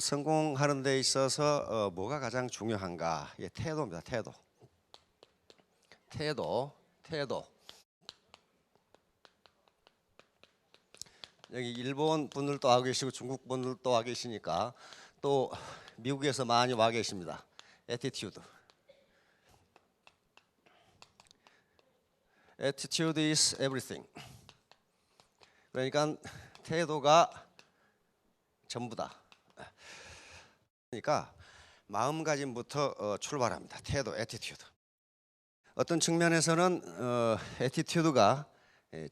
성공하는 데 있어서 뭐가 가장 중요한가? 예, 태도입니다. 태도. 여기 일본 분들도 와 계시고 중국 분들도 와 계시니까 또 미국에서 많이 와 계십니다. Attitude is everything. 그러니까 태도가 전부다. 그러니까 마음가짐부터 출발합니다. 태도, attitude. 어떤 측면에서는 attitude가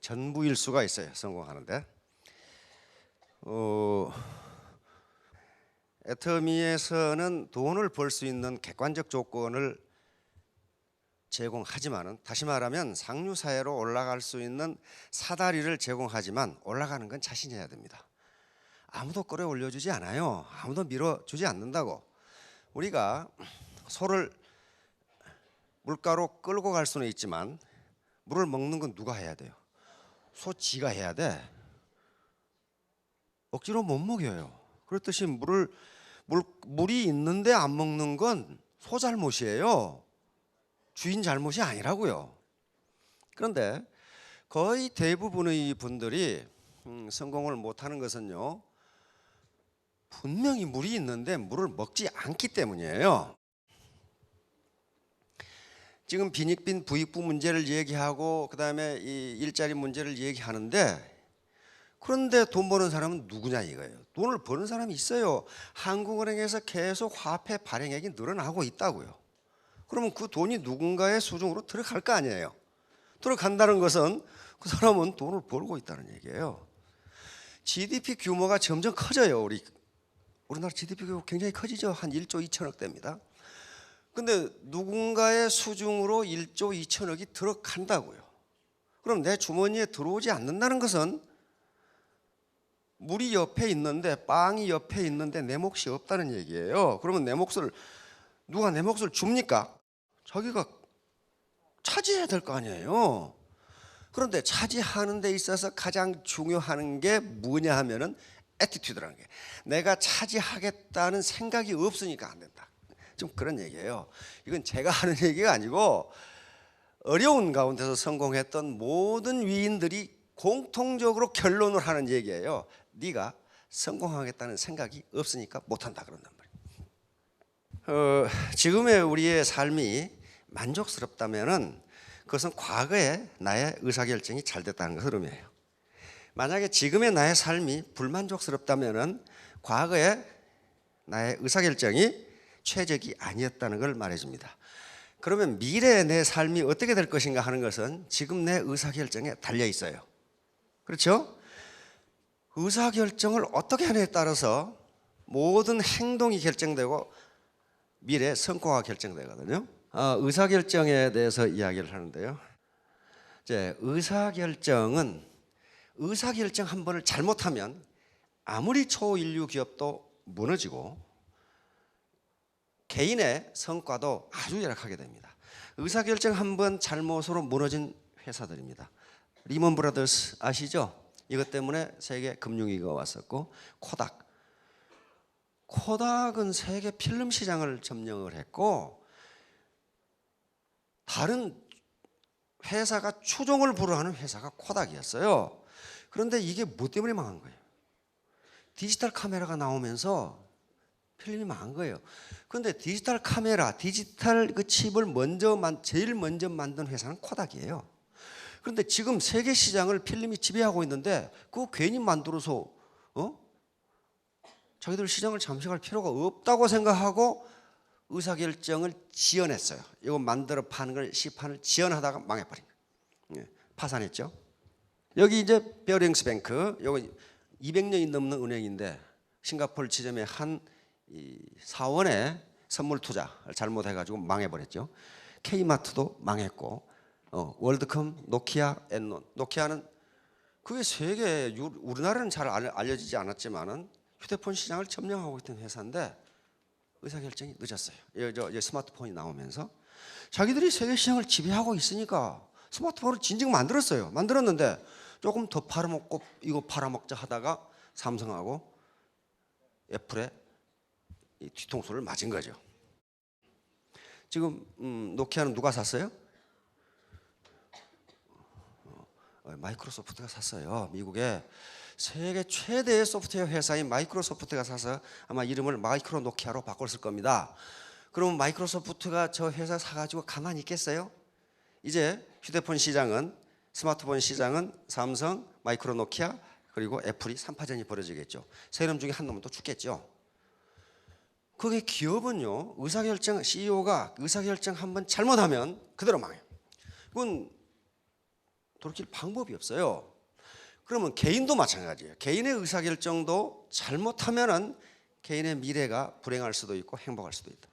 전부일 수가 있어요. 성공하는데. 애터미에서는 돈을 벌 수 있는 객관적 조건을 제공하지만은, 다시 말하면 상류사회로 올라갈 수 있는 사다리를 제공하지만 올라가는 건 자신이 해야 됩니다. 아무도 끌어올려주지 않아요. 아무도 밀어주지 않는다고. 우리가 소를 물가로 끌고 갈 수는 있지만 물을 먹는 건 누가 해야 돼요? 소 지가 해야 돼. 억지로 못 먹여요. 그렇듯이 물이 있는데 안 먹는 건 소 잘못이에요. 주인 잘못이 아니라고요. 그런데 거의 대부분의 분들이 성공을 못하는 것은요, 분명히 물이 있는데 물을 먹지 않기 때문이에요. 지금 빈익빈 부익부 문제를 얘기하고 그다음에 이 일자리 문제를 얘기하는데, 그런데 돈 버는 사람은 누구냐 이거예요. 돈을 버는 사람이 있어요. 한국은행에서 계속 화폐 발행액이 늘어나고 있다고요. 그러면 그 돈이 누군가의 수중으로 들어갈 거 아니에요. 들어간다는 것은 그 사람은 돈을 벌고 있다는 얘기예요. GDP 규모가 점점 커져요. 우리나라 GDP 규모 굉장히 커지죠. 한 1조 2천억 대입니다. 근데 누군가의 수중으로 1조 2천억이 들어간다고요. 그럼 내 주머니에 들어오지 않는다는 것은 물이 옆에 있는데, 빵이 옆에 있는데 내 몫이 없다는 얘기예요. 그러면 누가 내 몫을 줍니까? 자기가 차지해야 될 거 아니에요. 그런데 차지하는 데 있어서 가장 중요한 게 뭐냐 하면은 애티튜드라는 게, 내가 차지하겠다는 생각이 없으니까 안 된다. 좀 그런 얘기예요. 이건 제가 하는 얘기가 아니고 어려운 가운데서 성공했던 모든 위인들이 공통적으로 결론을 하는 얘기예요. 네가 성공하겠다는 생각이 없으니까 못한다 그런단 말이에요. 지금의 우리의 삶이 만족스럽다면은 그것은 과거에 나의 의사결정이 잘 됐다는 것을 의미해요. 만약에 지금의 나의 삶이 불만족스럽다면은 과거에 나의 의사결정이 최적이 아니었다는 걸 말해줍니다. 그러면 미래의 내 삶이 어떻게 될 것인가 하는 것은 지금 내 의사결정에 달려 있어요. 그렇죠? 의사결정을 어떻게 하느냐에 따라서 모든 행동이 결정되고 미래의 성과가 결정되거든요. 의사결정에 대해서 이야기를 하는데요. 이제 의사결정 한 번을 잘못하면 아무리 초인류 기업도 무너지고 개인의 성과도 아주 열악하게 됩니다. 의사결정 한 번 잘못으로 무너진 회사들입니다. 리먼 브라더스 아시죠? 이것 때문에 세계 금융위기가 왔었고, 코닥은 세계 필름 시장을 점령을 했고, 다른 회사가 추종을 불허하는 회사가 코닥이었어요. 그런데 이게 뭐 때문에 망한 거예요? 디지털 카메라가 나오면서 필름이 망한 거예요. 그런데 디지털 카메라, 디지털 그 칩을 제일 먼저 만든 회사는 코닥이에요. 그런데 지금 세계 시장을 필름이 지배하고 있는데 그거 괜히 만들어서 자기들 시장을 잠식할 필요가 없다고 생각하고 의사결정을 지연했어요. 이거 만들어 파는 걸 시판을 지연하다가 망해버린 거예요. 파산했죠. 여기 이제 베어링스 뱅크, 이거 200년이 넘는 은행인데 싱가포르 지점에 한 사원의 선물 투자를 잘못해가지고 망해버렸죠. K마트도 망했고, 월드컴, 노키아, 엔론. 노키아는 그게 세계, 우리나라는 잘 알려지지 않았지만은 휴대폰 시장을 점령하고 있던 회사인데 의사결정이 늦었어요. 이제 스마트폰이 나오면서 자기들이 세계 시장을 지배하고 있으니까 스마트폰을 진즉 만들었어요. 만들었는데 조금 더 팔아먹고 이거 팔아먹자 하다가 삼성하고 애플에 이 뒤통수를 맞은 거죠. 지금 노키아는 누가 샀어요? 마이크로소프트가 샀어요. 미국에 세계 최대의 소프트웨어 회사인 마이크로소프트가 사서 아마 이름을 마이크로 노키아로 바꿨을 겁니다. 그럼 마이크로소프트가 저 회사 사가지고 가만히 있겠어요? 이제 휴대폰 시장은, 스마트폰 시장은 삼성, 마이크로 노키아 그리고 애플이 3파전이 벌어지겠죠. 세 놈 중에 한 놈은 또 죽겠죠. 그게 기업은요, 의사결정, CEO가 의사결정 한번 잘못하면 그대로 망해요. 그건 돌이킬 방법이 없어요. 그러면 개인도 마찬가지예요. 개인의 의사결정도 잘못하면은 개인의 미래가 불행할 수도 있고 행복할 수도 있다.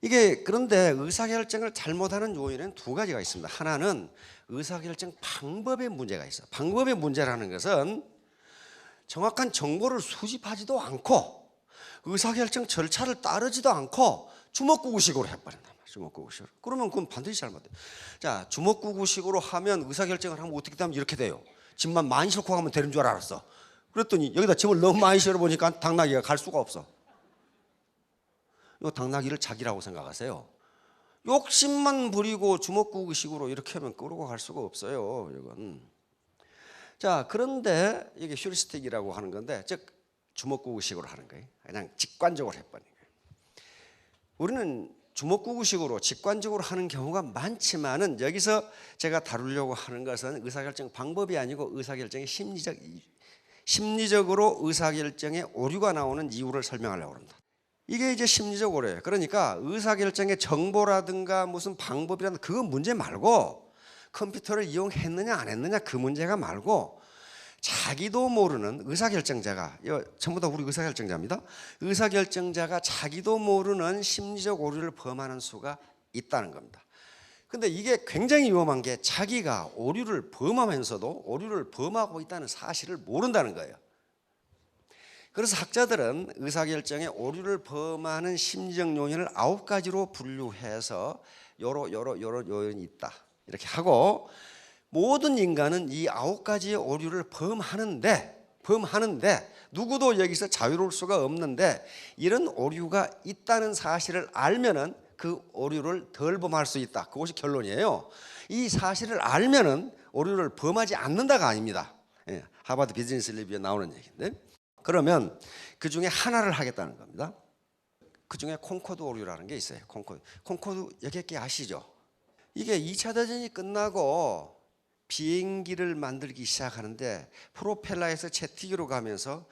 이게 그런데 의사결정을 잘못하는 요인은 두 가지가 있습니다. 하나는 의사결정 방법의 문제가 있어요. 방법의 문제라는 것은 정확한 정보를 수집하지도 않고 의사결정 절차를 따르지도 않고 주먹구구식으로 해버린단 말이에요. 주먹구구식으로. 그러면 그건 반드시 잘못돼요. 자, 주먹구구식으로 하면 의사결정을 하면 어떻게 되면 이렇게 돼요. 짐만 많이 싣고 가면 되는 줄 알았어. 그랬더니 여기다 짐을 너무 많이 실어보니까 당나귀가 갈 수가 없어. 이 당나귀를 자기라고 생각하세요. 욕심만 부리고 주먹구구식으로 이렇게 하면 끌고 갈 수가 없어요. 이건. 자, 그런데 이게 휴리스틱이라고 하는 건데, 즉 주먹구구식으로 하는 거예요. 그냥 직관적으로 해버리는 거예요. 우리는 주먹구구식으로 직관적으로 하는 경우가 많지만은 여기서 제가 다루려고 하는 것은 의사결정 방법이 아니고 의사결정의 심리적으로 의사결정에 오류가 나오는 이유를 설명하려고 합니다. 이게 이제 심리적 오류예요. 그러니까 의사결정의 정보라든가 무슨 방법이라든 그건 문제 말고 컴퓨터를 이용했느냐 안 했느냐 그 문제가 말고 자기도 모르는 의사결정자가, 전부 다 우리 의사결정자입니다. 의사결정자가 자기도 모르는 심리적 오류를 범하는 수가 있다는 겁니다. 근데 이게 굉장히 위험한 게 자기가 오류를 범하면서도 오류를 범하고 있다는 사실을 모른다는 거예요. 그래서 학자들은 의사결정에 오류를 범하는 심리적 요인을 9가지로 분류해서 요런 요인이 있다 이렇게 하고, 모든 인간은 이 9가지의 오류를 범하는데 누구도 여기서 자유로울 수가 없는데, 이런 오류가 있다는 사실을 알면은 그 오류를 덜 범할 수 있다. 그것이 결론이에요. 이 사실을 알면은 오류를 범하지 않는다가 아닙니다. 하버드 비즈니스 리뷰에 나오는 얘기인데, 그러면 그 중에 하나를 하겠다는 겁니다. 그 중에 콩코드 오류라는 게 있어요. 콩코드 여객기 아시죠? 이게 2차 대전이 끝나고 비행기를 만들기 시작하는데 프로펠러에서 제트기로 가면서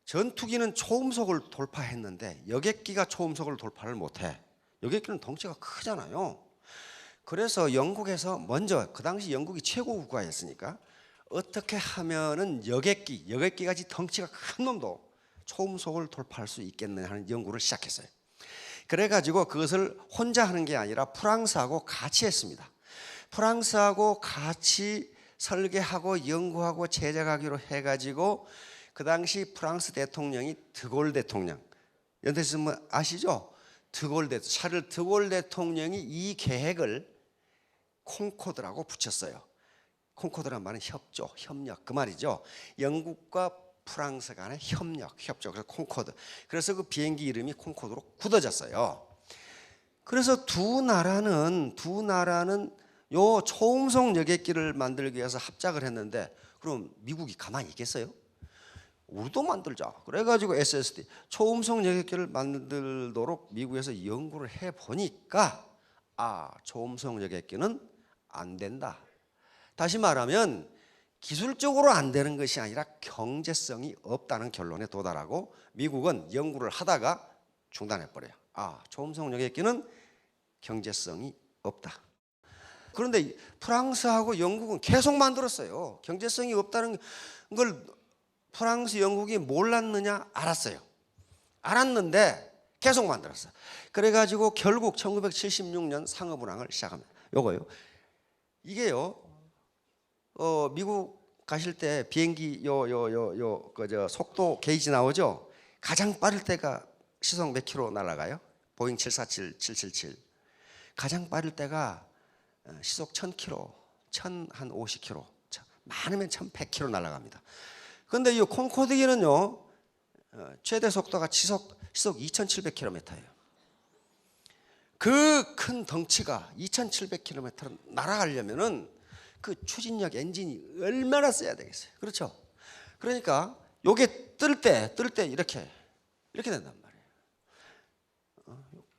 전투기는 초음속을 돌파했는데 여객기가 초음속을 돌파를 못해. 여객기는 덩치가 크잖아요. 그래서 영국에서 먼저, 그 당시 영국이 최고 국가였으니까 어떻게 하면은 여객기같이 덩치가 큰 놈도 초음속을 돌파할 수 있겠느냐 하는 연구를 시작했어요. 그래가지고 그것을 혼자 하는 게 아니라 프랑스하고 같이 했습니다. 프랑스하고 같이 설계하고 연구하고 제작하기로 해가지고 그 당시 프랑스 대통령이 드골 대통령, 연대스는 아시죠? 샤를 드골 대통령이 이 계획을 콩코드라고 붙였어요. 콩코드란 말은 협력 그 말이죠. 영국과 프랑스 간의 협조. 그래서 콩코드. 그래서 그 비행기 이름이 콩코드로 굳어졌어요. 그래서 두 나라는 요 초음속 여객기를 만들기 위해서 합작을 했는데, 그럼 미국이 가만히 있겠어요? 우리도 만들자. 그래가지고 SSD 초음속 여객기를 만들도록 미국에서 연구를 해보니까 초음속 여객기는 안 된다. 다시 말하면 기술적으로 안 되는 것이 아니라 경제성이 없다는 결론에 도달하고 미국은 연구를 하다가 중단해버려요. 초음속 여객기는 경제성이 없다. 그런데 프랑스하고 영국은 계속 만들었어요. 경제성이 없다는 걸 프랑스, 영국이 몰랐느냐? 알았어요. 알았는데 계속 만들었어요. 그래가지고 결국 1976년 상업운항을 시작합니다. 요거요. 이게요. 미국 가실 때 비행기 속도 게이지 나오죠? 가장 빠를 때가 시속 몇 킬로 날아가요? 보잉 747, 777. 가장 빠를 때가 시속 1000km, 1050km, 많으면 1100km 날아갑니다. 그런데 이 콩코드기는요, 최대 속도가 시속 2,700km예요. 그 큰 덩치가 2,700km를 날아가려면은 그 추진력 엔진이 얼마나 써야 되겠어요. 그렇죠? 그러니까 요게 뜰 때 이렇게 된단 말이에요.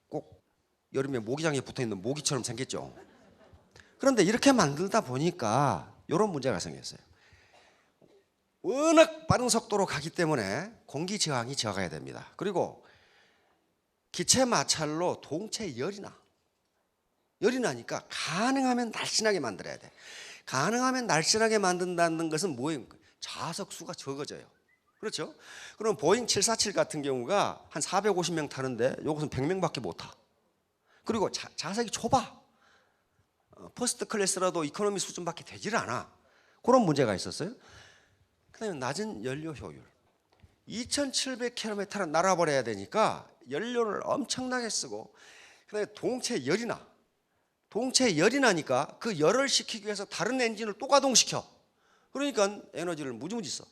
꼭 여름에 모기장에 붙어 있는 모기처럼 생겼죠. 그런데 이렇게 만들다 보니까 이런 문제가 생겼어요. 워낙 빠른 속도로 가기 때문에 공기 저항이 적어야 됩니다. 그리고 기체 마찰로 동체에 열이 나니까 가능하면 날씬하게 만들어야 돼. 가능하면 날씬하게 만든다는 것은 뭐예요? 좌석수가 적어져요. 그렇죠? 그럼 보잉 747 같은 경우가 한 450명 타는데 요것은 100명밖에 못 타. 그리고 좌석이 좁아. 퍼스트 클래스라도 이코노미 수준밖에 되질 않아. 그런 문제가 있었어요. 그다음에 낮은 연료 효율. 2,700km를 날아버려야 되니까 연료를 엄청나게 쓰고, 그다음에 동체에 열이 나니까 그 열을 식히기 위해서 다른 엔진을 또 가동시켜. 그러니까 에너지를 무지무지 써.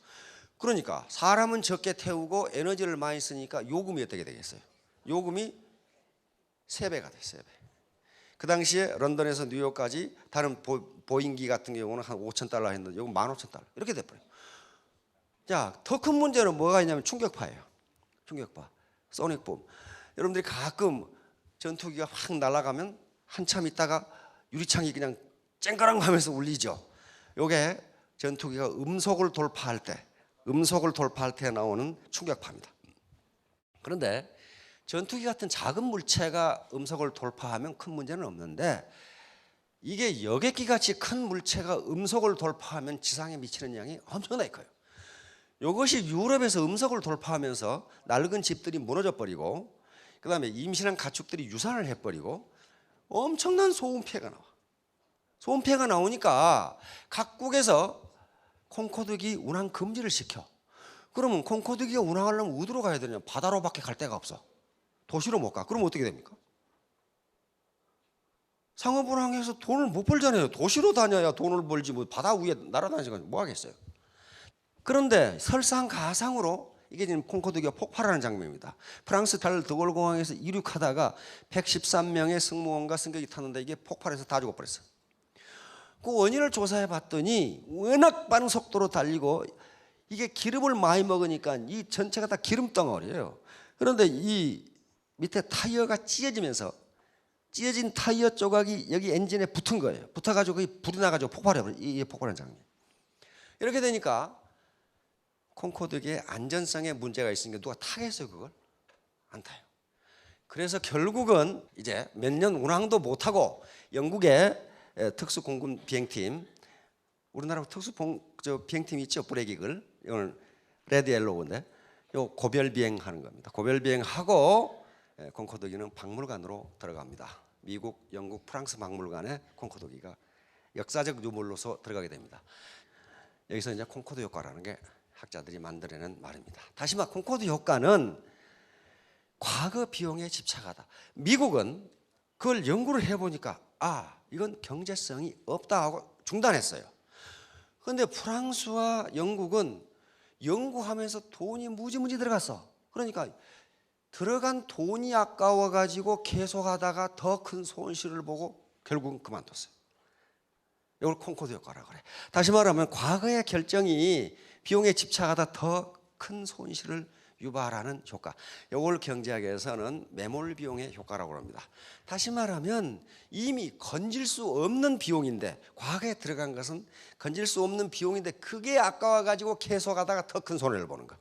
그러니까 사람은 적게 태우고 에너지를 많이 쓰니까 요금이 어떻게 되겠어요? 요금이 3배가 돼, 3배. 그 당시에 런던에서 뉴욕까지 다른 보잉기 같은 경우는 한 5,000달러 했는데 요금 15,000달러 이렇게 돼버려요. 자, 더 큰 문제는 뭐가 있냐면 충격파예요. 충격파, 소닉붐. 여러분들이 가끔 전투기가 확 날아가면 한참 있다가 유리창이 그냥 쨍그랑 하면서 울리죠. 요게 전투기가 음속을 돌파할 때 나오는 충격파입니다. 그런데 전투기 같은 작은 물체가 음속을 돌파하면 큰 문제는 없는데, 이게 여객기 같이 큰 물체가 음속을 돌파하면 지상에 미치는 양이 엄청나게 커요. 이것이 유럽에서 음속을 돌파하면서 낡은 집들이 무너져 버리고, 그 다음에 임신한 가축들이 유산을 해버리고 엄청난 소음 피해가 나와. 소음 피해가 나오니까 각국에서 콩코드기 운항 금지를 시켜. 그러면 콩코드기가 운항하려면 어디로 가야 되냐? 바다로밖에 갈 데가 없어. 도시로 못 가. 그러면 어떻게 됩니까? 상업운항에서 돈을 못 벌잖아요. 도시로 다녀야 돈을 벌지, 뭐 바다 위에 날아다니니까 뭐 하겠어요. 그런데 설상가상으로 이게 지금 콩코드기가 폭발하는 장면입니다. 프랑스 찰 드골 공항에서 이륙하다가 113명의 승무원과 승객이 탔는데 이게 폭발해서 다 죽어버렸어요. 그 원인을 조사해 봤더니 워낙 빠른 속도로 달리고 이게 기름을 많이 먹으니까 이 전체가 다 기름 덩어리예요. 그런데 이 밑에 타이어가 찢어지면서 찢어진 타이어 조각이 여기 엔진에 붙은 거예요. 붙어가지고 불이 나가지고 폭발해버려요. 이게 폭발한 장면. 이렇게 되니까 콩코드기의 안전성에 문제가 있으니까 누가 타겠어요? 그걸? 안 타요. 그래서 결국은 이제 몇 년 운항도 못하고 영국의 특수공군 비행팀, 우리나라 비행팀 있죠? 브레기글, 이건 레드 옐로우인데 요 고별 비행하는 겁니다. 고별 비행하고 콩코드기는 박물관으로 들어갑니다. 미국, 영국, 프랑스 박물관에 콩코드기가 역사적 유물로서 들어가게 됩니다. 여기서 이제 콩코드 효과라는 게 학자들이 만들어낸 말입니다. 다시 말해 콩코드 효과는 과거 비용에 집착하다. 미국은 그걸 연구를 해보니까 이건 경제성이 없다 하고 중단했어요. 그런데 프랑스와 영국은 연구하면서 돈이 무지무지 들어갔어. 그러니까 들어간 돈이 아까워가지고 계속하다가 더 큰 손실을 보고 결국은 그만뒀어요. 이걸 콩코드 효과라고 그래. 다시 말하면 과거의 결정이 비용에 집착하다 더 큰 손실을 유발하는 효과. 이걸 경제학에서는 매몰 비용의 효과라고 합니다. 다시 말하면 이미 건질 수 없는 비용인데, 과거에 들어간 것은 건질 수 없는 비용인데 그게 아까워가지고 계속하다가 더 큰 손해를 보는 거.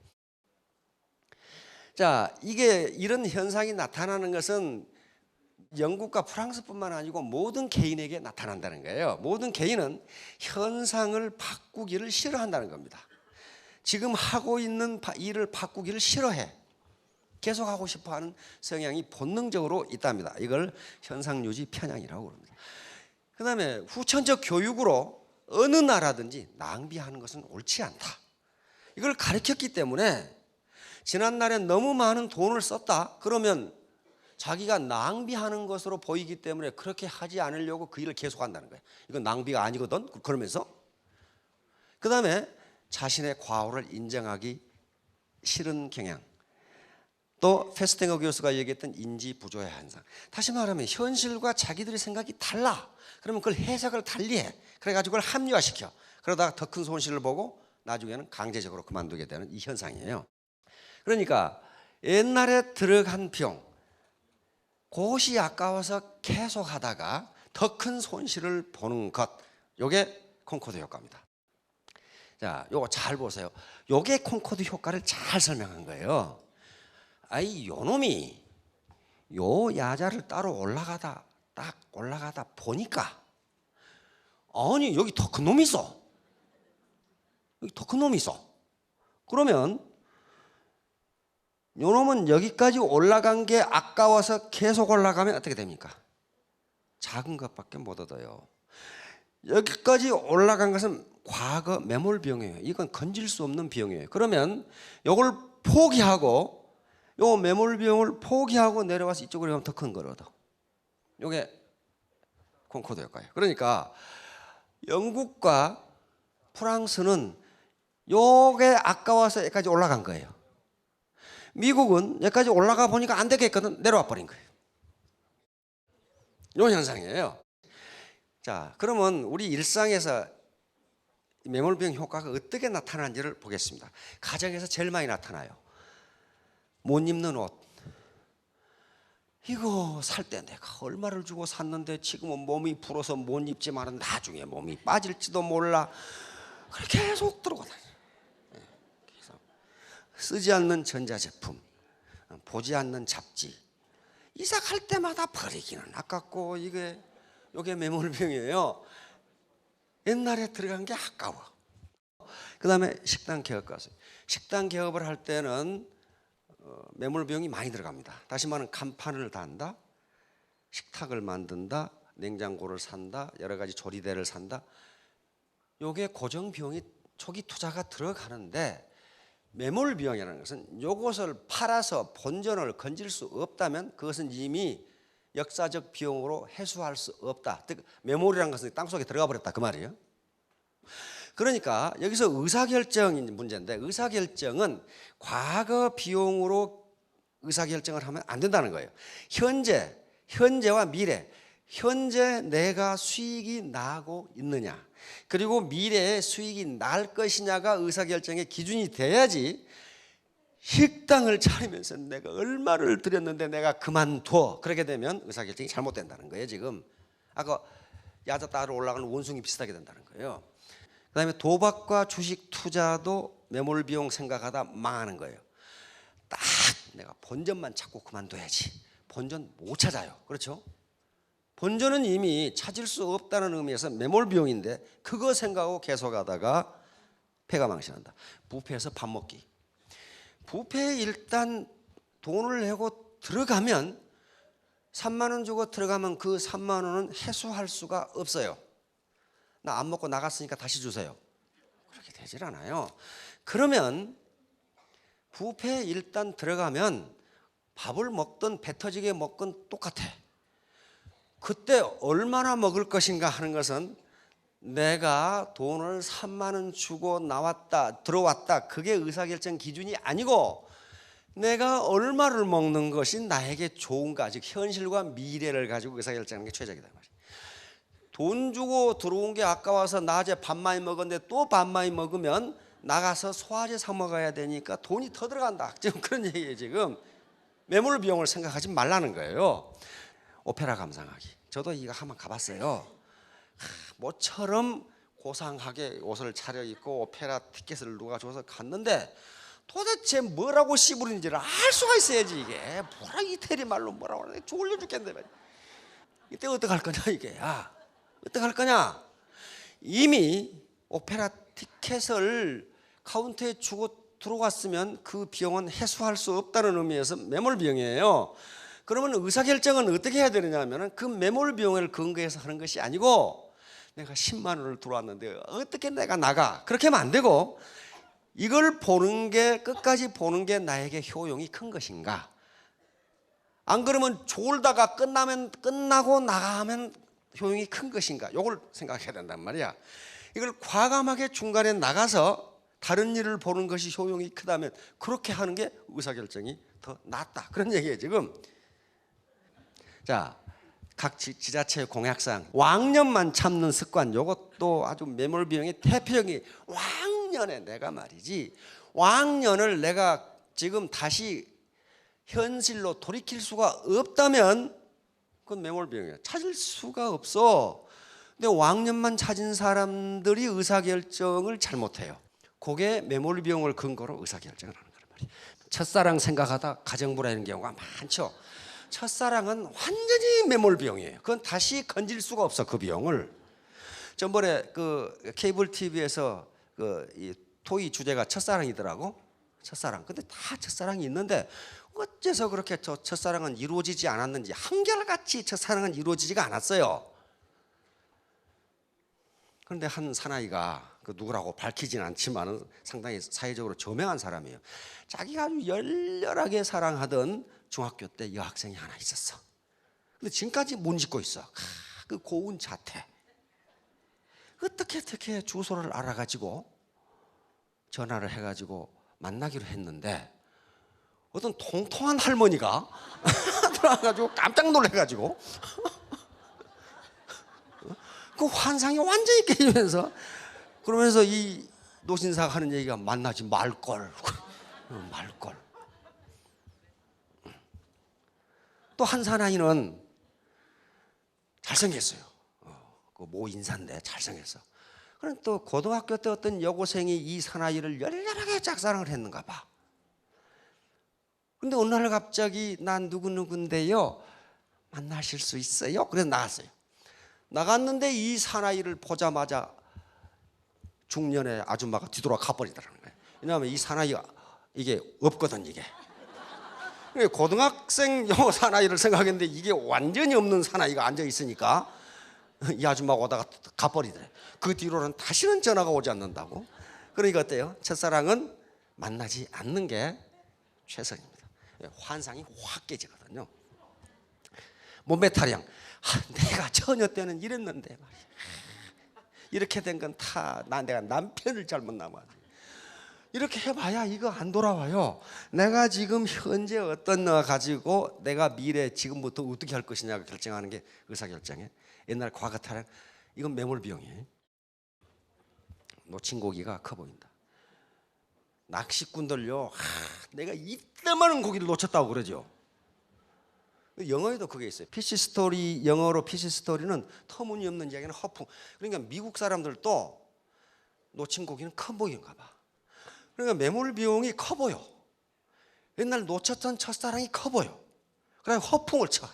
자, 이런 현상이 나타나는 것은 영국과 프랑스뿐만 아니고 모든 개인에게 나타난다는 거예요. 모든 개인은 현상을 바꾸기를 싫어한다는 겁니다. 지금 하고 있는 일을 바꾸기를 싫어해. 계속 하고 싶어하는 성향이 본능적으로 있답니다. 이걸 현상유지 편향이라고 합니다. 그 다음에 후천적 교육으로 어느 나라든지 낭비하는 것은 옳지 않다. 이걸 가르쳤기 때문에 지난날에 너무 많은 돈을 썼다 그러면 자기가 낭비하는 것으로 보이기 때문에 그렇게 하지 않으려고 그 일을 계속한다는 거예요. 이건 낭비가 아니거든. 그러면서 그 다음에 자신의 과오를 인정하기 싫은 경향. 또 페스팅거 교수가 얘기했던 인지 부조화 현상. 다시 말하면 현실과 자기들의 생각이 달라. 그러면 그걸 해석을 달리해. 그래가지고 그걸 합리화시켜. 그러다가 더 큰 손실을 보고 나중에는 강제적으로 그만두게 되는 이 현상이에요. 그러니까 옛날에 들어간 병, 그것이 아까워서 계속하다가 더 큰 손실을 보는 것, 요게 콩코드 효과입니다. 자, 요거 잘 보세요. 요게 콩코드 효과를 잘 설명한 거예요. 아이, 요 놈이 요 야자를 따로 올라가다 딱 올라가다 보니까 아니 여기 더 큰 놈이 있어. 여기 더 큰 놈이 있어. 그러면 요 놈은 여기까지 올라간 게 아까워서 계속 올라가면 어떻게 됩니까? 작은 것밖에 못 얻어요. 여기까지 올라간 것은 과거 매몰병이에요. 이건 건질 수 없는 병이에요. 그러면 이걸 포기하고 요 매몰병을 포기하고 내려와서 이쪽으로 가면 더 큰 걸 얻어. 이게 콩코드 효과예요. 그러니까 영국과 프랑스는 요게 아까워서 여기까지 올라간 거예요. 미국은 여기까지 올라가 보니까 안 되겠거든. 내려와 버린 거예요. 요 현상이에요. 자, 그러면 우리 일상에서 매몰병 효과가 어떻게 나타나는지를 보겠습니다. 가정에서 제일 많이 나타나요. 못 입는 옷. 이거 살 때 내가 얼마를 주고 샀는데 지금은 몸이 불어서 못 입지만 나중에 몸이 빠질지도 몰라. 그렇게 계속 들고 다녀요. 쓰지 않는 전자제품, 보지 않는 잡지. 이사 갈 때마다 버리기는 아깝고 이게 매몰병이에요. 옛날에 들어간 게 아까워. 그 다음에 식당 개업 가서 식당 개업을 할 때는 매몰비용이 많이 들어갑니다. 다시 말하면 간판을 단다, 식탁을 만든다, 냉장고를 산다, 여러 가지 조리대를 산다. 요게 고정 비용이 초기 투자가 들어가는데 매몰 비용이라는 것은 요것을 팔아서 본전을 건질 수 없다면 그것은 이미 역사적 비용으로 해소할 수 없다. 즉 매몰이라는 것은 땅속에 들어가 버렸다 그 말이에요. 그러니까 여기서 의사결정이 문제인데 의사결정은 과거 비용으로 의사결정을 하면 안 된다는 거예요. 현재와 미래, 현재 내가 수익이 나고 있느냐 그리고 미래에 수익이 날 것이냐가 의사결정의 기준이 돼야지 식당을 차리면서 내가 얼마를 들였는데 내가 그만둬 그렇게 되면 의사결정이 잘못된다는 거예요. 지금 아까 야자 따로 올라가는 원숭이 비슷하게 된다는 거예요. 그 다음에 도박과 주식 투자도 매몰 비용 생각하다 망하는 거예요. 딱 내가 본전만 찾고 그만둬야지. 본전 못 찾아요. 그렇죠? 본전은 이미 찾을 수 없다는 의미에서 매몰 비용인데 그거 생각하고 계속하다가 폐가 망신한다. 뷔페에서 밥 먹기. 뷔페에 일단 돈을 내고 들어가면 3만 원 주고 들어가면 그 3만 원은 해소할 수가 없어요. 나 안 먹고 나갔으니까 다시 주세요. 그렇게 되질 않아요. 그러면 뷔페에 일단 들어가면 밥을 먹든 배 터지게 먹든 똑같아. 그때 얼마나 먹을 것인가 하는 것은 내가 돈을 3만 원 주고 나왔다 들어왔다 그게 의사결정 기준이 아니고 내가 얼마를 먹는 것이 나에게 좋은가 즉 현실과 미래를 가지고 의사결정하는 게 최적이다 말이야. 돈 주고 들어온 게 아까워서 낮에 밥 많이 먹었는데 또 밥 많이 먹으면 나가서 소화제 사 먹어야 되니까 돈이 더 들어간다. 지금 그런 얘기예요. 지금 매몰 비용을 생각하지 말라는 거예요. 오페라 감상하기. 저도 이거 한번 가봤어요. 모처럼 고상하게 옷을 차려입고 오페라 티켓을 누가 줘서 갔는데 도대체 뭐라고 씨부리는지를 알 수가 있어야지. 이게 뭐라 이태리 말로 뭐라고 하는데 졸려 죽겠는데 이때 어떡할 거냐 이게. 어떡할 거냐. 이미 오페라 티켓을 카운터에 주고 들어왔으면 그 비용은 해소할 수 없다는 의미에서 매몰 비용이에요. 그러면 의사결정은 어떻게 해야 되느냐 하면 그 매몰 비용을 근거해서 하는 것이 아니고 내가 10만 원을 들어왔는데 어떻게 내가 나가 그렇게 하면 안 되고 이걸 보는 게 끝까지 보는 게 나에게 효용이 큰 것인가. 안 그러면 졸다가 끝나고 나가면 효용이 큰 것인가. 이걸 생각해야 된단 말이야. 이걸 과감하게 중간에 나가서 다른 일을 보는 것이 효용이 크다면 그렇게 하는 게 의사결정이 더 낫다 그런 얘기예요 지금. 자, 각 지자체 공약상 왕년만 참는 습관, 이것도 아주 매몰 비용의 대표적인 왕년에 내가 말이지 왕년을 내가 지금 다시 현실로 돌이킬 수가 없다면 그건 매몰 비용이야. 찾을 수가 없어. 근데 왕년만 찾은 사람들이 의사결정을 잘못해요. 그게 매몰 비용을 근거로 의사결정을 하는 거란 말이에요. 첫사랑 생각하다 가정불화하는 경우가 많죠. 첫사랑은 완전히 매몰 비용이에요. 그건 다시 건질 수가 없어 그 비용을. 전번에 그 케이블 TV에서 이 토이 주제가 첫사랑이더라고. 첫사랑. 근데 다 첫사랑이 있는데 어째서 그렇게 저 첫사랑은 이루어지지 않았는지, 한결같이 첫사랑은 이루어지지가 않았어요. 그런데 한 사나이가 그 누구라고 밝히진 않지만 상당히 사회적으로 저명한 사람이에요. 자기가 아주 열렬하게 사랑하던 중학교 때 여학생이 하나 있었어. 근데 지금까지 못 잊고 있어. 그 고운 자태. 어떻게 주소를 알아가지고 전화를 해가지고 만나기로 했는데 어떤 통통한 할머니가 들어와가지고 깜짝 놀래가지고 그 환상이 완전히 깨지면서 그러면서 이 노신사가 하는 얘기가 만나지 말걸. 말걸. 또 한 사나이는 잘생겼어요. 그 모 인사인데 잘생겼어. 그럼 또 고등학교 때 어떤 여고생이 이 사나이를 열렬하게 짝사랑을 했는가 봐. 근데 어느 날 갑자기 난 누구누구인데요 만나실 수 있어요? 그래서 나갔어요. 나갔는데 이 사나이를 보자마자 중년의 아줌마가 뒤돌아 가버리더라는 거예요. 왜냐하면 이 사나이가 이게 없거든 이게. 고등학생 여고 사나이를 생각했는데 이게 완전히 없는 사나이가 앉아 있으니까 이 아줌마가 오다가 가버리더래. 그 뒤로는 다시는 전화가 오지 않는다고. 그러니까 어때요? 첫사랑은 만나지 않는 게 최선입니다. 환상이 확 깨지거든요. 몸매 타령. 내가 처녀 때는 이랬는데 말이야. 이렇게 된 건 다 내가 남편을 잘못 남았지. 이렇게 해봐야 이거 안 돌아와요. 내가 지금 현재 어떤 거 가지고 내가 미래 지금부터 어떻게 할 것이냐고 결정하는 게 의사결정이에요. 옛날 과거 타령 이건 매몰 비용이에요. 놓친 고기가 커 보인다. 낚시꾼들요, 내가 이때만한 고기를 놓쳤다고 그러죠. 영어에도 그게 있어요. 피시 스토리, 영어로 피시 스토리는 터무니없는 이야기는 허풍. 그러니까 미국 사람들도 놓친 고기는 커 보이는가 봐. 그러니까 매몰 비용이 커 보여. 옛날 놓쳤던 첫사랑이 커 보여. 그래 허풍을 쳐.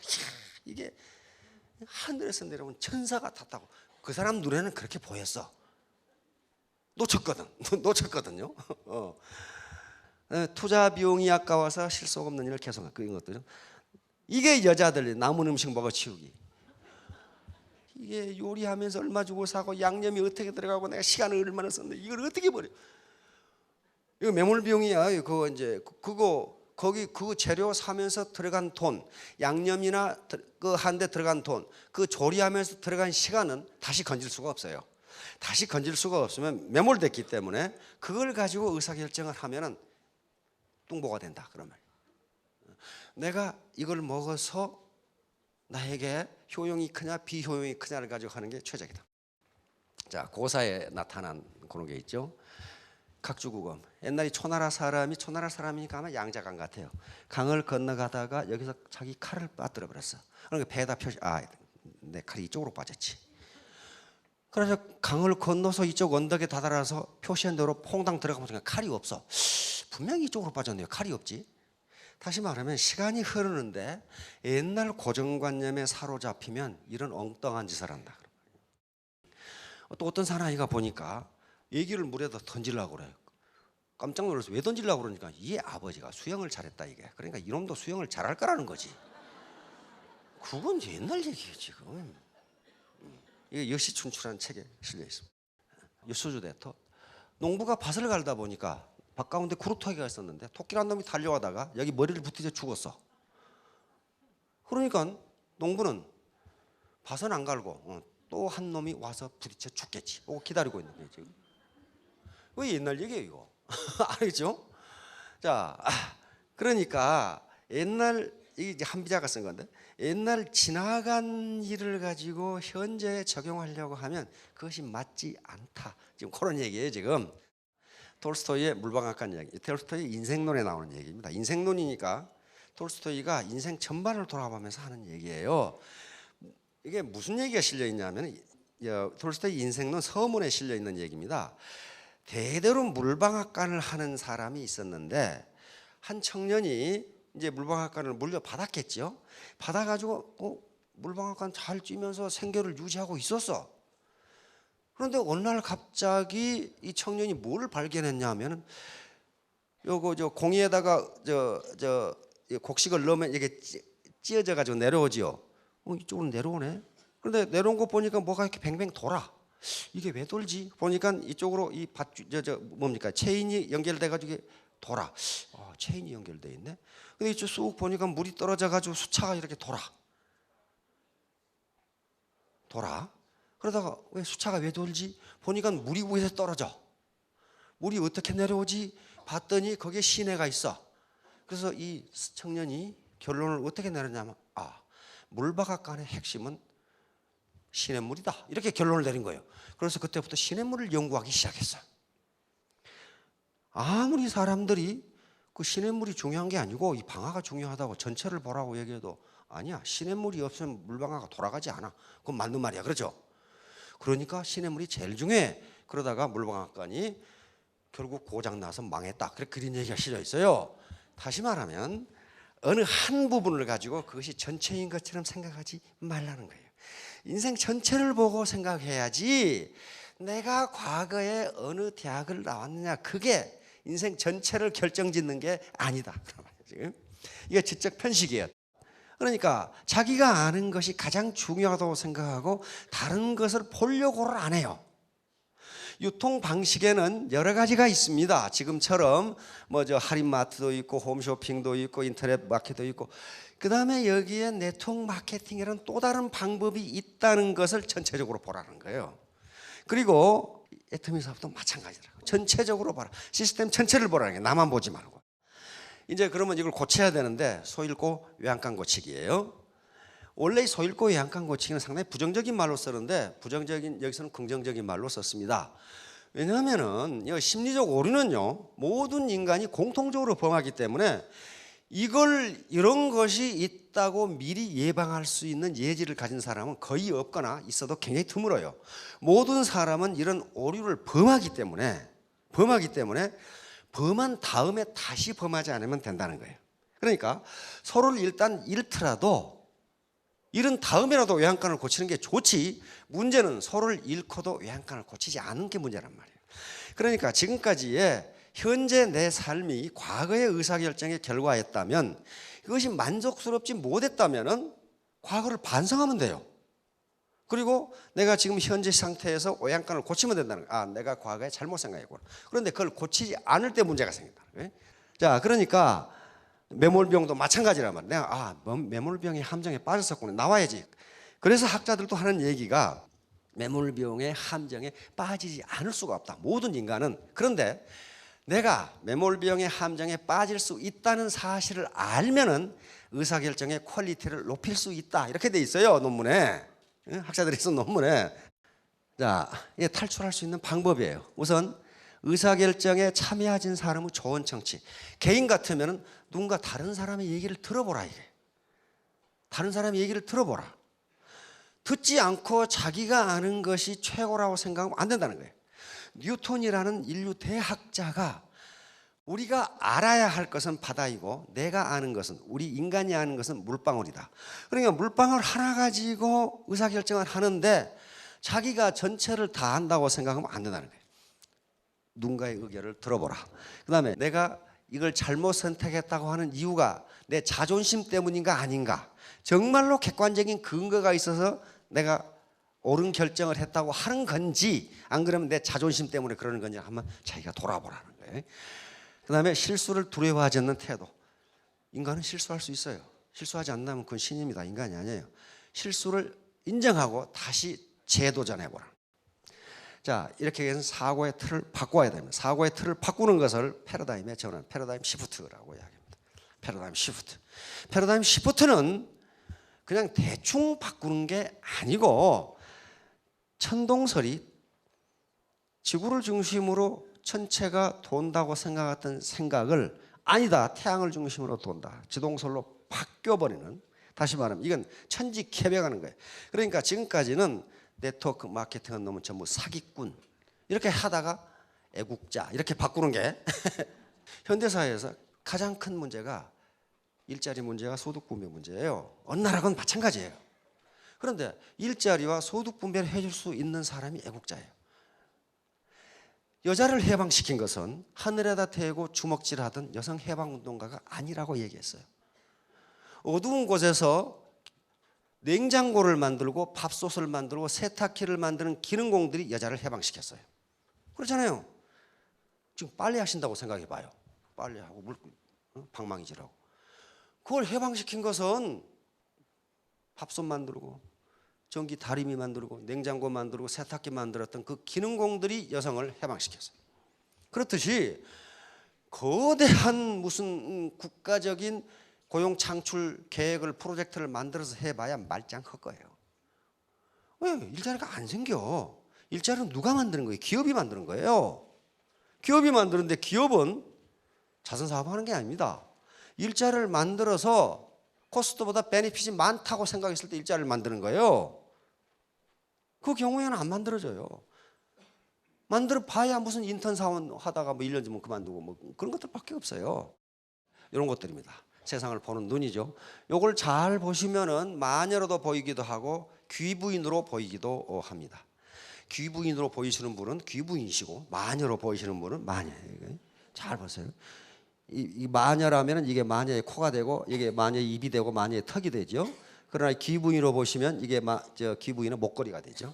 이게 하늘에서 내려온 천사가 탔다고. 그 사람 눈에는 그렇게 보였어. 놓쳤거든요. 투자 비용이 아까워서 실속 없는 일을 계속 그런 것들은 이게 여자들 남은 음식 먹어 치우기. 이게 요리하면서 얼마 주고 사고 양념이 어떻게 들어가고 내가 시간을 얼마나 썼는데 이걸 어떻게 버려? 이거 매몰 비용이야. 그거 이제 거기 그 재료 사면서 들어간 돈, 양념이나 그 한 대 들어간 돈, 그 조리하면서 들어간 시간은 다시 건질 수가 없어요. 다시 건질 수가 없으면 매몰됐기 때문에 그걸 가지고 의사결정을 하면은 뚱보가 된다 그런 말이에요. 내가 이걸 먹어서 나에게 효용이 크냐 비효용이 크냐를 가지고 하는 게 최적이다. 자, 고사에 나타난 그런 게 있죠. 각주국음. 옛날에 초나라 사람이니까 아마 양자강 같아요. 강을 건너가다가 여기서 자기 칼을 빠뜨려 버렸어. 그러니까 배에다 내 칼이 이쪽으로 빠졌지. 그래서 강을 건너서 이쪽 언덕에 다다라서 표시한 대로 퐁당 들어가면 칼이 없어. 분명히 이쪽으로 빠졌네요. 칼이 없지. 다시 말하면 시간이 흐르는데 옛날 고정관념에 사로잡히면 이런 엉뚱한 짓을 한다. 또 어떤 사나이가 보니까 얘기를 물에다 던지려고 그래요. 깜짝 놀라서 왜 던지려고 그러니까 이 아버지가 수영을 잘했다 이게. 그러니까 이놈도 수영을 잘할 거라는 거지. 그건 옛날 얘기예요 지금. 이게 여시춘추라는 책에 실려 있습니다. 여수주 대토. 농부가 밭을 갈다 보니까 밭 가운데 구루터기가 있었는데 토끼란 놈이 달려가다가 여기 머리를 부딪혀 죽었어. 그러니까 농부는 밭은 안 갈고 또 한 놈이 와서 부딪혀 죽겠지. 그거 기다리고 있는 거예요 지금. 왜 옛날 얘기예요 이거. 알겠죠? 자, 그러니까 옛날, 이게 한비자가 쓴 건데, 옛날 지나간 일을 가지고 현재에 적용하려고 하면 그것이 맞지 않다. 지금 그런 얘기예요. 지금 톨스토이의 물방앗간 이야기, 톨스토이 인생론에 나오는 얘기입니다. 인생론이니까 톨스토이가 인생 전반을 돌아보면서 하는 얘기예요. 이게 무슨 얘기가 실려 있냐면 톨스토이 인생론 서문에 실려 있는 얘기입니다. 대대로 물방앗간을 하는 사람이 있었는데 한 청년이 이제 물방앗간을 물려받았겠죠. 받아가지고 물방앗간 잘 찌면서 생계를 유지하고 있었어. 그런데 어느 날 갑자기 이 청년이 뭘 발견했냐면은 요거 저 공이에다가 저 곡식을 넣으면 이게 찢어져 가지고 내려오지요. 이쪽으로 내려오네. 그런데 내려온 거 보니까 뭐가 이렇게 뱅뱅 돌아. 이게 왜 돌지? 보니까 이쪽으로 이 뭡니까? 체인이 연결돼 가지고 돌아. 체인이 연결돼 있네. 근데 이쪽 쑥 보니까 물이 떨어져 가지고 수차가 이렇게 돌아. 그러다가 왜 수차가 왜 돌지? 보니까 물이 위에서 떨어져. 물이 어떻게 내려오지? 봤더니 거기에 시내가 있어. 그래서 이 청년이 결론을 어떻게 내렸냐면 물방앗간의 핵심은 시냇물이다. 이렇게 결론을 내린 거예요. 그래서 그때부터 시냇물을 연구하기 시작했어요. 아무리 사람들이 그 시냇물이 중요한 게 아니고 이 방아가 중요하다고 전체를 보라고 얘기해도 아니야. 시냇물이 없으면 물방아가 돌아가지 않아. 그건 맞는 말이야. 그렇죠? 그러니까 시냇물이 제일 중요해. 그러다가 물방앗간이 결국 고장나서 망했다. 그렇게 그런 얘기가 실려 있어요. 다시 말하면 어느 한 부분을 가지고 그것이 전체인 것처럼 생각하지 말라는 거예요. 인생 전체를 보고 생각해야지 내가 과거에 어느 대학을 나왔느냐 그게 인생 전체를 결정짓는 게 아니다. 지금 이게 지적 편식이에요. 그러니까 자기가 아는 것이 가장 중요하다고 생각하고 다른 것을 보려고를 안 해요. 유통 방식에는 여러 가지가 있습니다. 지금처럼 할인마트도 있고 홈쇼핑도 있고 인터넷 마켓도 있고 그다음에 여기에 네트워크 마케팅이라는 또 다른 방법이 있다는 것을 전체적으로 보라는 거예요. 그리고 애터미 사업도 마찬가지라고. 전체적으로 봐라. 시스템 전체를 보라는 게 나만 보지 말고. 이제 그러면 이걸 고쳐야 되는데 소잃고 외양간 고치기예요. 원래 소잃고 외양간 고치기는 상당히 부정적인 말로 쓰는데 여기서는 긍정적인 말로 썼습니다. 왜냐하면은 심리적 오류는요 모든 인간이 공통적으로 범하기 때문에 이런 것이 있다고 미리 예방할 수 있는 예지를 가진 사람은 거의 없거나 있어도 굉장히 드물어요. 모든 사람은 이런 오류를 범하기 때문에 범한 다음에 다시 범하지 않으면 된다는 거예요. 그러니까 서로를 일단 잃더라도 잃은 다음에라도 외양간을 고치는 게 좋지, 문제는 서로를 잃고도 외양간을 고치지 않은 게 문제란 말이에요. 그러니까 지금까지의 현재 내 삶이 과거의 의사결정의 결과였다면 그것이 만족스럽지 못했다면 과거를 반성하면 돼요. 그리고 내가 지금 현재 상태에서 외양간을 고치면 된다는 거예요. 내가 과거에 잘못 생각했구나. 그런데 그걸 고치지 않을 때 문제가 생긴다는 거예요. 자, 그러니까 매몰병도 마찬가지란 말이에요. 내가 매몰병의 함정에 빠졌었구나. 나와야지. 그래서 학자들도 하는 얘기가 매몰병의 함정에 빠지지 않을 수가 없다. 모든 인간은. 그런데 내가 매몰병의 함정에 빠질 수 있다는 사실을 알면은 의사결정의 퀄리티를 높일 수 있다. 이렇게 돼 있어요. 논문에. 학자들이 쓴 논문에. 자, 이게 탈출할 수 있는 방법이에요. 우선 의사결정에 참여하진 사람의 좋은 청취. 개인 같으면 누군가 다른 사람의 얘기를 들어보라. 이게 다른 사람의 얘기를 들어보라. 듣지 않고 자기가 아는 것이 최고라고 생각하면 안 된다는 거예요. 뉴턴이라는 인류 대학자가 우리가 알아야 할 것은 바다이고 내가 아는 것은, 우리 인간이 아는 것은 물방울이다. 그러니까 물방울 하나 가지고 의사결정을 하는데 자기가 전체를 다 안다고 생각하면 안 된다는 거예요. 누군가의 의견을 들어보라. 그 다음에 내가 이걸 잘못 선택했다고 하는 이유가 내 자존심 때문인가 아닌가, 정말로 객관적인 근거가 있어서 내가 옳은 결정을 했다고 하는 건지, 안 그러면 내 자존심 때문에 그러는 건지 한번 자기가 돌아보라는 거예요. 그 다음에 실수를 두려워하지 않는 태도. 인간은 실수할 수 있어요. 실수하지 않는다면 그건 신입니다. 인간이 아니에요. 실수를 인정하고 다시 재도전해보라. 자, 이렇게 해서 사고의 틀을 바꿔야 됩니다. 사고의 틀을 바꾸는 것을 패러다임에 저는 패러다임 시프트라고 이야기합니다. 패러다임 시프트. 패러다임 시프트는 그냥 대충 바꾸는 게 아니고 천동설이 지구를 중심으로 천체가 돈다고 생각했던 생각을 아니다, 태양을 중심으로 돈다, 지동설로 바뀌어버리는, 다시 말하면 이건 천지개벽하는 거예요. 그러니까 지금까지는 네트워크 마케팅은 너무 전부 사기꾼 이렇게 하다가 애국자 이렇게 바꾸는 게 현대사회에서 가장 큰 문제가 일자리 문제와 소득 분배 문제예요. 어느 나라건 마찬가지예요. 그런데 일자리와 소득 분배를 해줄 수 있는 사람이 애국자예요. 여자를 해방시킨 것은 하늘에다 대고 주먹질하던 여성 해방운동가가 아니라고 얘기했어요. 어두운 곳에서 냉장고를 만들고 밥솥을 만들고 세탁기를 만드는 기능공들이 여자를 해방시켰어요. 그렇잖아요. 지금 빨래 하신다고 생각해 봐요. 빨래하고 방망이질하고. 그걸 해방시킨 것은 밥솥 만들고 전기 다리미 만들고 냉장고 만들고 세탁기 만들었던 그 기능공들이 여성을 해방시켰어요. 그렇듯이 거대한 무슨 국가적인 고용 창출 계획을 프로젝트를 만들어서 해봐야 말짱 헛거예요. 왜? 일자리가 안 생겨. 일자리는 누가 만드는 거예요? 기업이 만드는 거예요. 기업이 만드는데 기업은 자선사업하는 게 아닙니다. 일자리를 만들어서 코스트보다 베네핏이 많다고 생각했을 때 일자리를 만드는 거예요. 그 경우에는 안 만들어져요. 만들어 봐야 무슨 인턴 사원 하다가 뭐 1년 전면 그만두고 뭐 그런 것들밖에 없어요. 이런 것들입니다. 세상을 보는 눈이죠. 요걸 잘 보시면은 마녀로도 보이기도 하고 귀부인으로 보이기도 합니다. 귀부인으로 보이시는 분은 귀부인이시고 마녀로 보이시는 분은 마녀예요. 잘 보세요. 이 마녀라면은 이게 마녀의 코가 되고 이게 마녀의 입이 되고 마녀의 턱이 되죠. 그러나 귀부인으로 보시면 이게 귀부인은 목걸이가 되죠.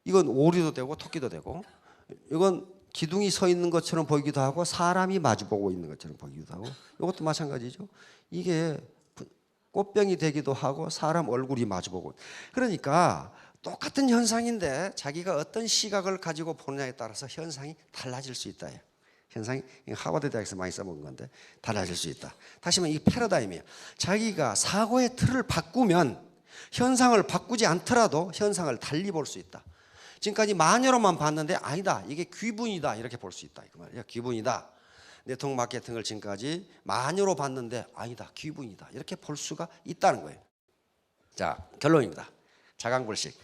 이건 오리도 되고 토끼도 되고, 이건 기둥이 서 있는 것처럼 보이기도 하고 사람이 마주보고 있는 것처럼 보이기도 하고, 이것도 마찬가지죠. 이게 꽃병이 되기도 하고 사람 얼굴이 마주보고. 그러니까 똑같은 현상인데 자기가 어떤 시각을 가지고 보느냐에 따라서 현상이 달라질 수 있다. 현상이 하버드 대학에서 많이 써먹은 건데 달라질 수 있다. 다시 말하면 이 패러다임이에요. 자기가 사고의 틀을 바꾸면 현상을 바꾸지 않더라도 현상을 달리 볼 수 있다. 지금까지 마녀로만 봤는데 아니다, 이게 귀분이다 이렇게 볼 수 있다. 그 말이야. 귀분이다. 네트워크 마케팅을 지금까지 마녀로 봤는데 아니다, 귀분이다 이렇게 볼 수가 있다는 거예요. 자, 결론입니다. 자강불식.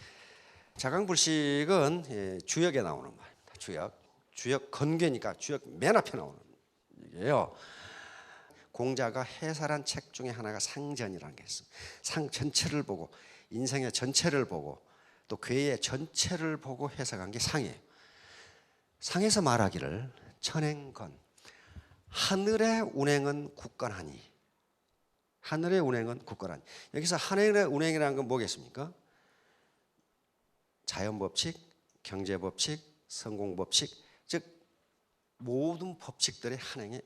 자강불식은 주역에 나오는 말입니다. 주역 건괴니까 주역 맨 앞에 나오는 얘기예요. 공자가 해설한 책 중에 하나가 상전이라는 게 있습니다. 상 전체를 보고 인생의 전체를 보고 또 괴의 전체를 보고 해석한 게 상이에요. 상에서 말하기를 천행건 하늘의 운행은 굳건하니, 하늘의 운행은 굳건하니. 여기서 하늘의 운행이라는 건 뭐겠습니까? 자연법칙, 경제법칙, 성공법칙, 즉 모든 법칙들의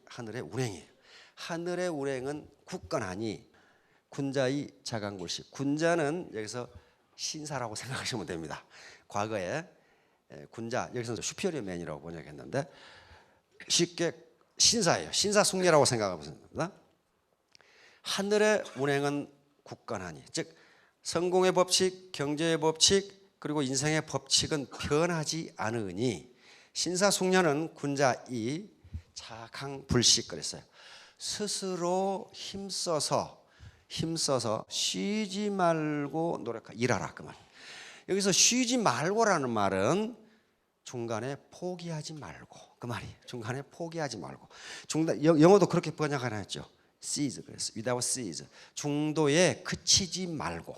하늘의 운행이에요. 하늘의 운행은 굳건하니 군자의 자강불식. 군자는 여기서 신사라고 생각하시면 됩니다. 과거에 군자, 여기서는 슈피어리어 맨이라고 번역했는데 쉽게 신사예요. 신사숙녀라고 생각하면 됩니다. 하늘의 운행은 굳건하니, 즉 성공의 법칙, 경제의 법칙, 그리고 인생의 법칙은 변하지 않으니 신사숙녀는 군자이 자강불식 그랬어요. 스스로 힘써서 쉬지 말고 일하라 그 말. 여기서 쉬지 말고라는 말은 중간에 포기하지 말고 그 말이에요. 중간에 포기하지 말고. 영어도 그렇게 번역하죠. cease 그래서 without cease. 중도에 그치지 말고.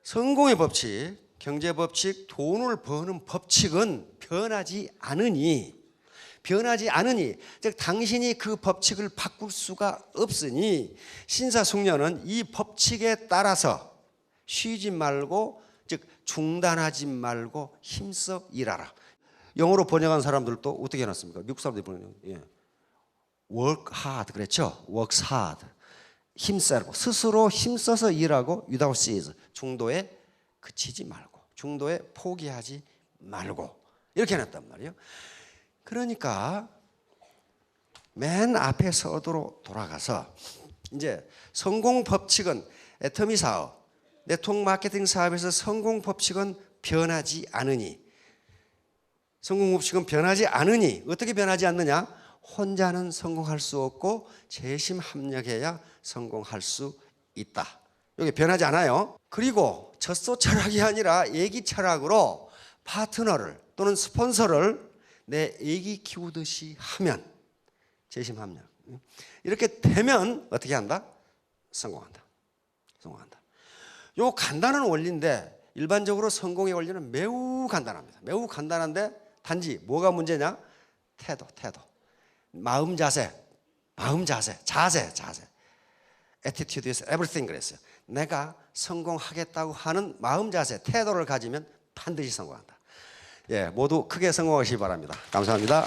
성공의 법칙, 경제 법칙, 돈을 버는 법칙은 변하지 않으니, 즉 당신이 그 법칙을 바꿀 수가 없으니 신사숙녀는 이 법칙에 따라서 쉬지 말고, 즉 중단하지 말고 힘써 일하라. 영어로 번역한 사람들도 어떻게 해놨습니까? 미국 사람들이 번역한 work hard 그랬죠. works hard. 힘쓰고 스스로 힘써서 일하고 without cease. 중도에 그치지 말고, 중도에 포기하지 말고 이렇게 해놨단 말이에요. 그러니까 맨 앞에 서도록 돌아가서 이제 성공 법칙은 애터미 사업, 네트워크 마케팅 사업에서 성공 법칙은 변하지 않으니, 성공 법칙은 변하지 않으니 어떻게 변하지 않느냐? 혼자는 성공할 수 없고 재심 합력해야 성공할 수 있다. 이게 변하지 않아요. 그리고 젖소 철학이 아니라 애기 철학으로 파트너를 또는 스폰서를 내 애기 키우듯이 하면 재심 합력. 이렇게 되면 어떻게 한다? 성공한다. 성공한다. 요 간단한 원리인데 일반적으로 성공의 원리는 매우 간단합니다. 매우 간단한데 단지 뭐가 문제냐? 태도. 마음 자세. 자세. Attitude is everything 그랬어요. 내가 성공하겠다고 하는 마음 자세, 태도를 가지면 반드시 성공한다. 예, 모두 크게 성공하시기 바랍니다. 감사합니다.